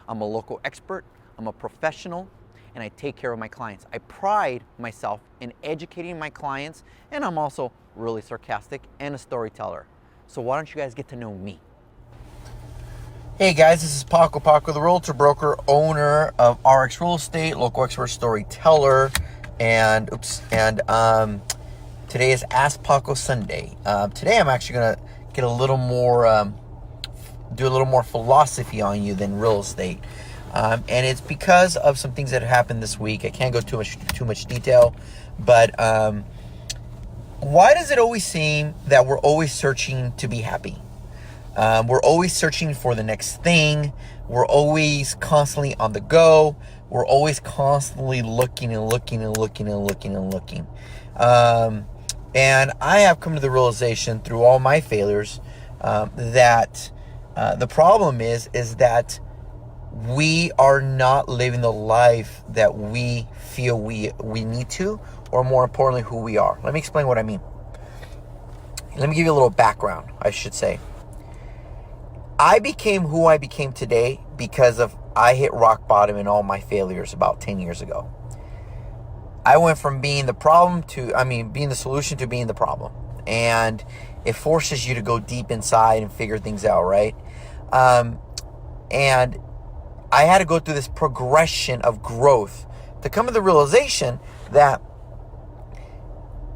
I'm a local expert, I'm a professional, and I take care of my clients. I pride myself in educating my clients, and I'm also really sarcastic and a storyteller. So why don't you guys get to know me? Hey guys, this is Paco, the realtor broker, owner of RX Real Estate, local expert storyteller, and today is Ask Paco Sunday. Today I'm actually gonna get a little more, do a little more philosophy on you than real estate, and it's because of some things that happened this week. I can't go too much detail, but why does it always seem that we're always searching to be happy? We're always searching for the next thing. We're always constantly on the go. We're always constantly looking. And I have come to the realization through all my failures that the problem is that we are not living the life that we feel we need to, or more importantly, who we are. Let me explain what I mean. Let me give you a little background, I should say. I became who I became today because I hit rock bottom in all my failures about 10 years ago. I went from being the problem being the solution to being the problem. And it forces you to go deep inside and figure things out, right? And I had to go through this progression of growth to come to the realization that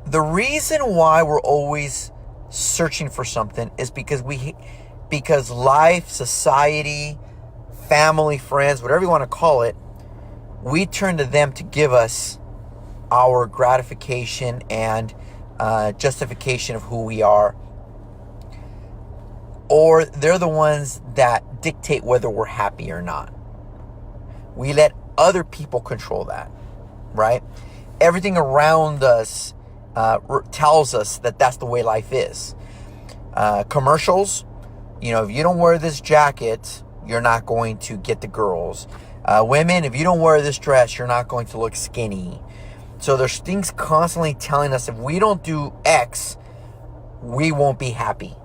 the reason why we're always searching for something is because life, society, family, friends, whatever you want to call it, we turn to them to give us our gratification and justification of who we are. Or they're the ones that dictate whether we're happy or not. We let other people control that, right? Everything around us tells us that that's the way life is. Commercials, if you don't wear this jacket, you're not going to get the girls. Women, if you don't wear this dress, you're not going to look skinny. So there's things constantly telling us if we don't do X, we won't be happy.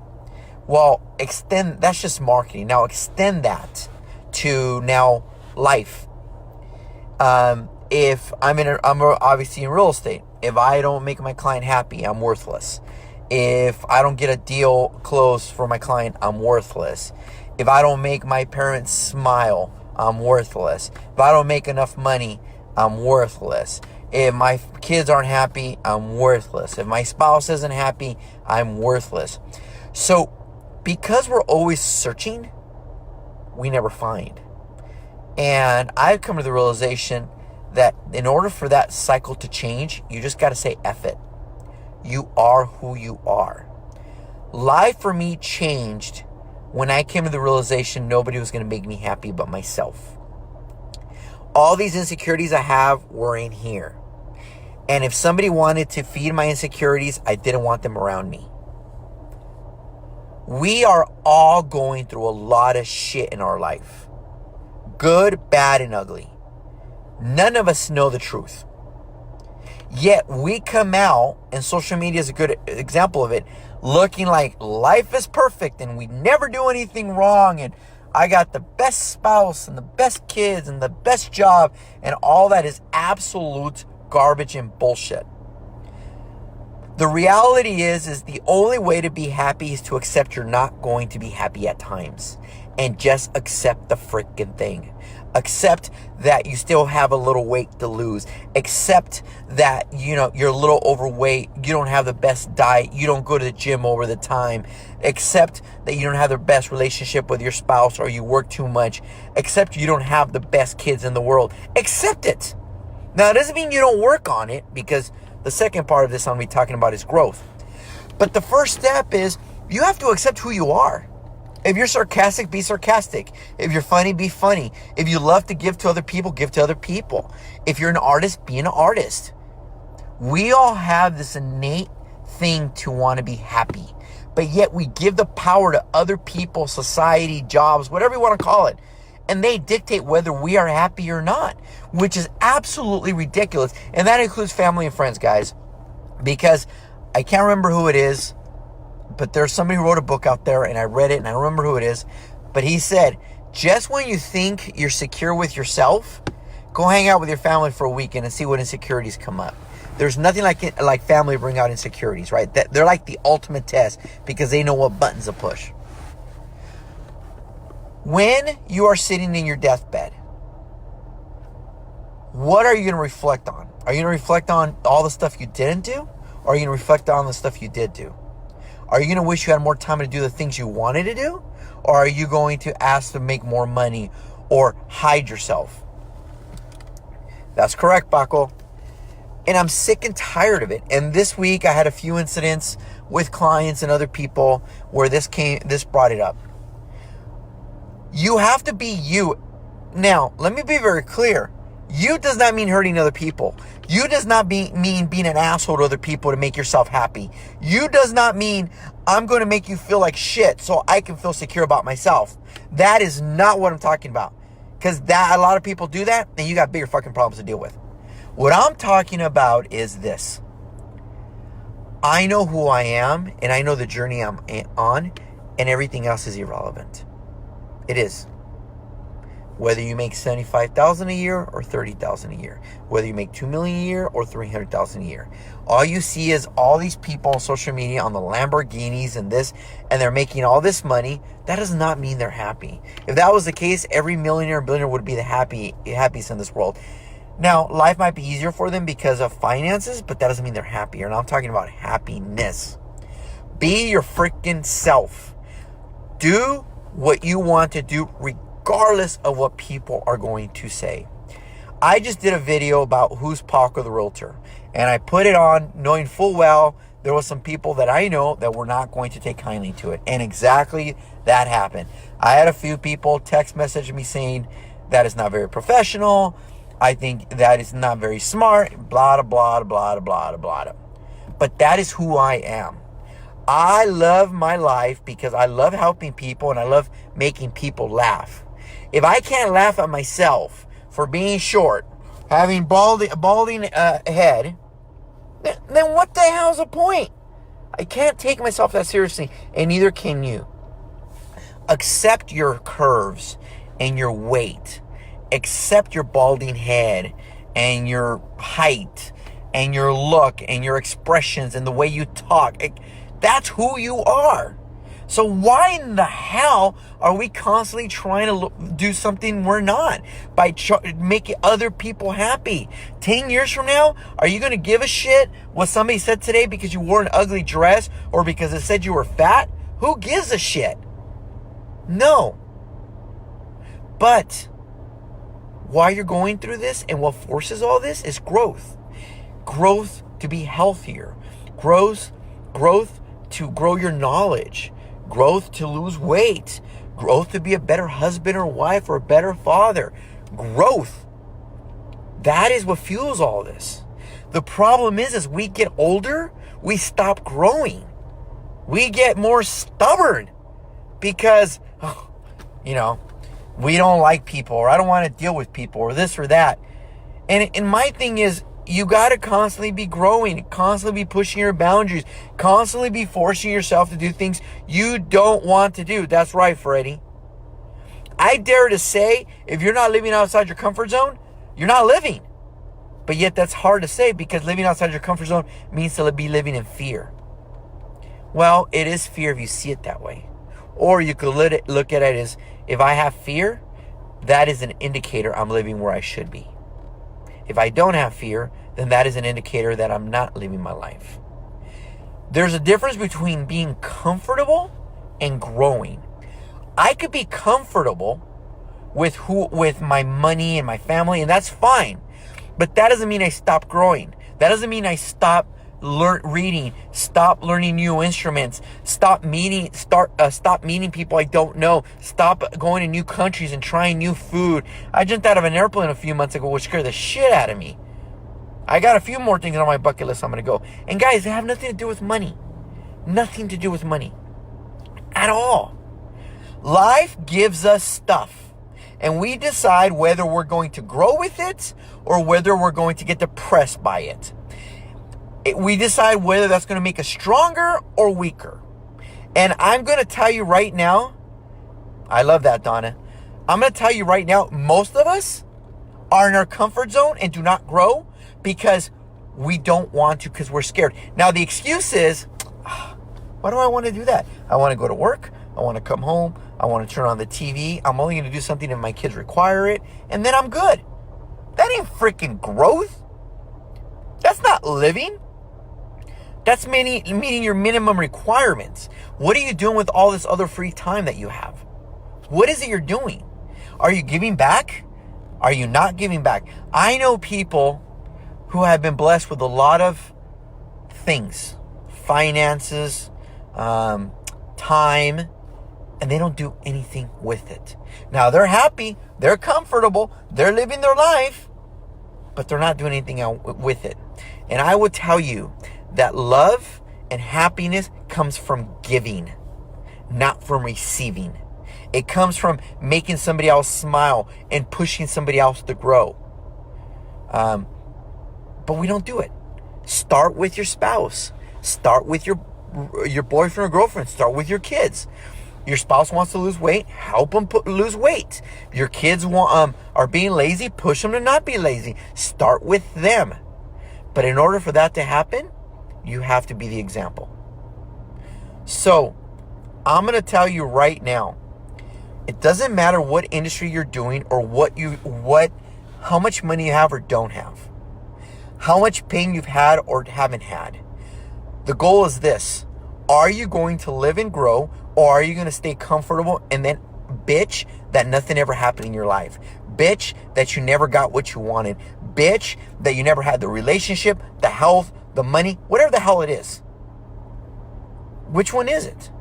Well, that's just marketing. Now extend that to now life. If I'm obviously in real estate, if I don't make my client happy, I'm worthless. If I don't get a deal closed for my client, I'm worthless. If I don't make my parents smile, I'm worthless. If I don't make enough money, I'm worthless. If my kids aren't happy, I'm worthless. If my spouse isn't happy, I'm worthless. So because we're always searching, we never find. And I've come to the realization that in order for that cycle to change, you just got to say F it. You are who you are. Life for me changed when I came to the realization nobody was going to make me happy but myself. All these insecurities I have were in here. And if somebody wanted to feed my insecurities, I didn't want them around me. We are all going through a lot of shit in our life. Good, bad, and ugly. None of us know the truth. Yet we come out, and social media is a good example of it, looking like life is perfect and we never do anything wrong, and I got the best spouse and the best kids and the best job, and all that is absolute garbage and bullshit. The reality is the only way to be happy is to accept you're not going to be happy at times, and just accept the freaking thing. Accept that you still have a little weight to lose. Accept that, you're a little overweight. You don't have the best diet. You don't go to the gym over the time. Accept that you don't have the best relationship with your spouse, or you work too much. Accept you don't have the best kids in the world. Accept it. Now, it doesn't mean you don't work on it, because the second part of this I'm going to be talking about is growth. But the first step is you have to accept who you are. If you're sarcastic, be sarcastic. If you're funny, be funny. If you love to give to other people, give to other people. If you're an artist, be an artist. We all have this innate thing to want to be happy, but yet we give the power to other people, society, jobs, whatever you want to call it, and they dictate whether we are happy or not, which is absolutely ridiculous. And that includes family and friends, guys, because I can't remember who it is, but there's somebody who wrote a book out there, and I read it, and I don't remember who it is, but he said, just when you think you're secure with yourself, go hang out with your family for a weekend and see what insecurities come up. There's nothing like family bring out insecurities, right? They're like the ultimate test because they know what buttons to push. When you are sitting in your deathbed, what are you going to reflect on? Are you going to reflect on all the stuff you didn't do? Or are you going to reflect on the stuff you did do? Are you going to wish you had more time to do the things you wanted to do? Or are you going to ask to make more money or hide yourself? That's correct, Paco. And I'm sick and tired of it. And this week I had a few incidents with clients and other people where this brought it up. You have to be you. Now, let me be very clear. You does not mean hurting other people. You does not mean being an asshole to other people to make yourself happy. You does not mean I'm going to make you feel like shit so I can feel secure about myself. That is not what I'm talking about. Because a lot of people do that and you got bigger fucking problems to deal with. What I'm talking about is this. I know who I am and I know the journey I'm on, and everything else is irrelevant. It is. Whether you make $75,000 a year or $30,000 a year, whether you make $2 million a year or $300,000 a year, all you see is all these people on social media on the Lamborghinis and this, and they're making all this money. That does not mean they're happy. If that was the case, every millionaire and billionaire would be the happiest in this world. Now, life might be easier for them because of finances, but that doesn't mean they're happier. And I'm talking about happiness. Be your freaking self. Do what you want to do regardless of what people are going to say. I just did a video about who's Paco the Realtor. And I put it on knowing full well there was some people that I know that were not going to take kindly to it. And exactly that happened. I had a few people text message me saying that is not very professional. I think that is not very smart, blah, blah, blah, blah, blah, blah. But that is who I am. I love my life because I love helping people and I love making people laugh. If I can't laugh at myself for being short, having a balding head, then what the hell's the point? I can't take myself that seriously, and neither can you. Accept your curves and your weight. Accept your balding head and your height and your look and your expressions and the way you talk. That's who you are. So why in the hell are we constantly trying to do something we're not by making other people happy? 10 years from now, are you going to give a shit what somebody said today because you wore an ugly dress or because it said you were fat? Who gives a shit? No. But while you're going through this and what forces all this is growth. Growth to be healthier. Growth to grow your knowledge. Growth to lose weight. Growth to be a better husband or wife or a better father. Growth. That is what fuels all this. The problem is as we get older, we stop growing. We get more stubborn because, we don't like people, or I don't want to deal with people, or this or that. And my thing is, you got to constantly be growing, constantly be pushing your boundaries, constantly be forcing yourself to do things you don't want to do. That's right, Freddie. I dare to say, if you're not living outside your comfort zone, you're not living. But yet that's hard to say because living outside your comfort zone means to be living in fear. Well, it is fear if you see it that way. Or you could look at it as, if I have fear, that is an indicator I'm living where I should be. If I don't have fear, then that is an indicator that I'm not living my life. There's a difference between being comfortable and growing. I could be comfortable with my money and my family, and that's fine. But that doesn't mean I stop growing. That doesn't mean I stop reading, stop learning new instruments, stop meeting people I don't know, stop going to new countries and trying new food. I jumped out of an airplane a few months ago, which scared the shit out of me. I got a few more things on my bucket list I'm going to go. And guys, they have nothing to do with money. Nothing to do with money. At all. Life gives us stuff. And we decide whether we're going to grow with it or whether we're going to get depressed by it. We decide whether that's going to make us stronger or weaker. And I'm going to tell you right now, I love that, Donna. I'm going to tell you right now, most of us are in our comfort zone and do not grow because we don't want to, because we're scared. Now, the excuse is, why do I want to do that? I want to go to work. I want to come home. I want to turn on the TV. I'm only going to do something if my kids require it, and then I'm good. That ain't freaking growth. That's not living. That's meeting your minimum requirements. What are you doing with all this other free time that you have? What is it you're doing? Are you giving back? Are you not giving back? I know people who have been blessed with a lot of things, finances, time, and they don't do anything with it. Now, they're happy, they're comfortable, they're living their life, but they're not doing anything with it. And I would tell you that love and happiness comes from giving, not from receiving. It comes from making somebody else smile and pushing somebody else to grow. But we don't do it. Start with your spouse. Start with your boyfriend or girlfriend. Start with your kids. Your spouse wants to lose weight, help them lose weight. Your kids are being lazy, push them to not be lazy. Start with them. But in order for that to happen, you have to be the example. So, I'm going to tell you right now, it doesn't matter what industry you're doing or how much money you have or don't have. How much pain you've had or haven't had. The goal is this. Are you going to live and grow, or are you going to stay comfortable and then bitch that nothing ever happened in your life? Bitch that you never got what you wanted. Bitch that you never had the relationship, the health, the money, whatever the hell it is. Which one is it?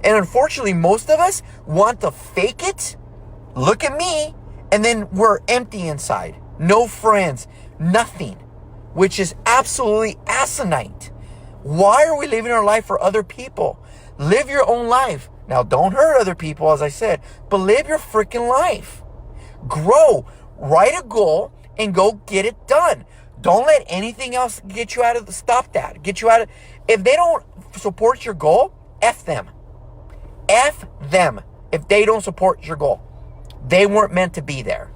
And unfortunately, most of us want to fake it, look at me, and then we're empty inside. No friends, nothing, which is absolutely asinine. Why are we living our life for other people? Live your own life. Now, don't hurt other people, as I said, but live your freaking life. Grow. Write a goal and go get it done. Don't let anything else get you out of stop that. Get you out of, if they don't support your goal, F them. F them if they don't support your goal. They weren't meant to be there.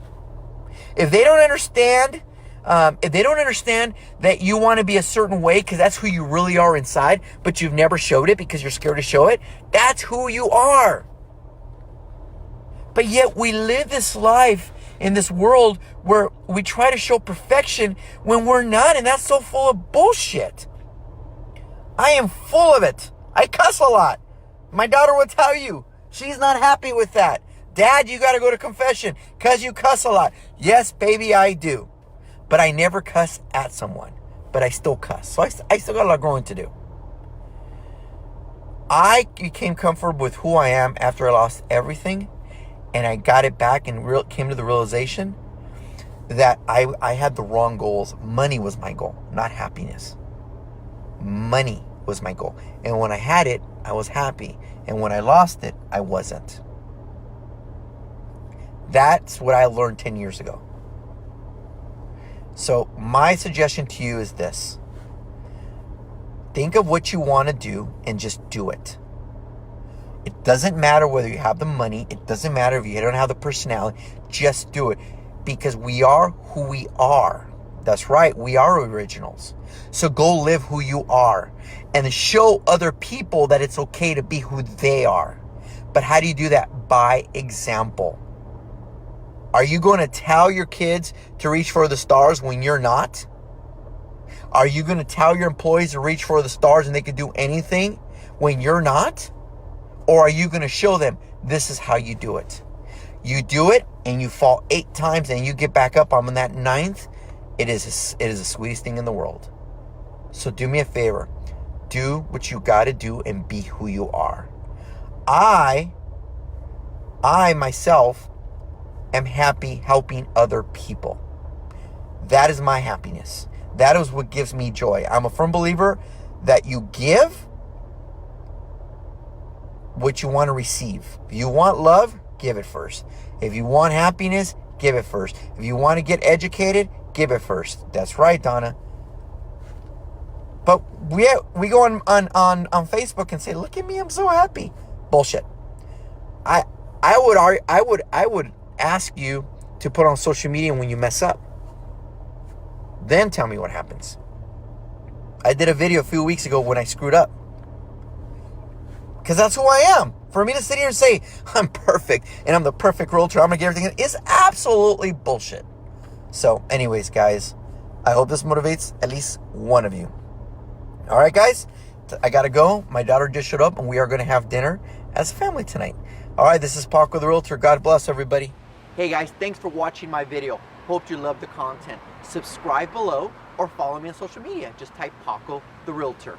If they don't understand that you want to be a certain way because that's who you really are inside, but you've never showed it because you're scared to show it, that's who you are. But yet we live this life in this world where we try to show perfection when we're not, and that's so full of bullshit. I am full of it. I cuss a lot. My daughter will tell you, she's not happy with that. Dad, you got to go to confession because you cuss a lot. Yes, baby, I do. But I never cuss at someone. But I still cuss. So I still got a lot of growing to do. I became comfortable with who I am after I lost everything. And I got it back and came to the realization that I had the wrong goals. Money was my goal, not happiness. Money was my goal. And when I had it, I was happy. And when I lost it, I wasn't. That's what I learned 10 years ago. So my suggestion to you is this. Think of what you want to do and just do it. It doesn't matter whether you have the money. It doesn't matter if you don't have the personality. Just do it. Because we are who we are. That's right. We are originals. So go live who you are. And show other people that it's okay to be who they are. But how do you do that? By example. Are you going to tell your kids to reach for the stars when you're not? Are you going to tell your employees to reach for the stars and they can do anything when you're not? Or are you going to show them this is how you do it? You do it and you fall 8 times and you get back up on that 9th. It is the sweetest thing in the world. So do me a favor. Do what you got to do and be who you are. I myself am happy helping other people. That is my happiness. That is what gives me joy. I'm a firm believer that you give what you want to receive. If you want love, give it first. If you want happiness, give it first. If you want to get educated, give it first. That's right, Donna. But we go on Facebook and say, "Look at me, I'm so happy." Bullshit. I would ask you to put on social media when you mess up. Then tell me what happens. I did a video a few weeks ago when I screwed up. Because that's who I am. For me to sit here and say, I'm perfect and I'm the perfect realtor, I'm going to get everything, is absolutely bullshit. So anyways, guys, I hope this motivates at least one of you. All right, guys, I got to go. My daughter just showed up and we are going to have dinner as a family tonight. All right, this is Paco the Realtor. God bless everybody. Hey, guys, thanks for watching my video. Hope you loved the content. Subscribe below or follow me on social media. Just type Paco the Realtor.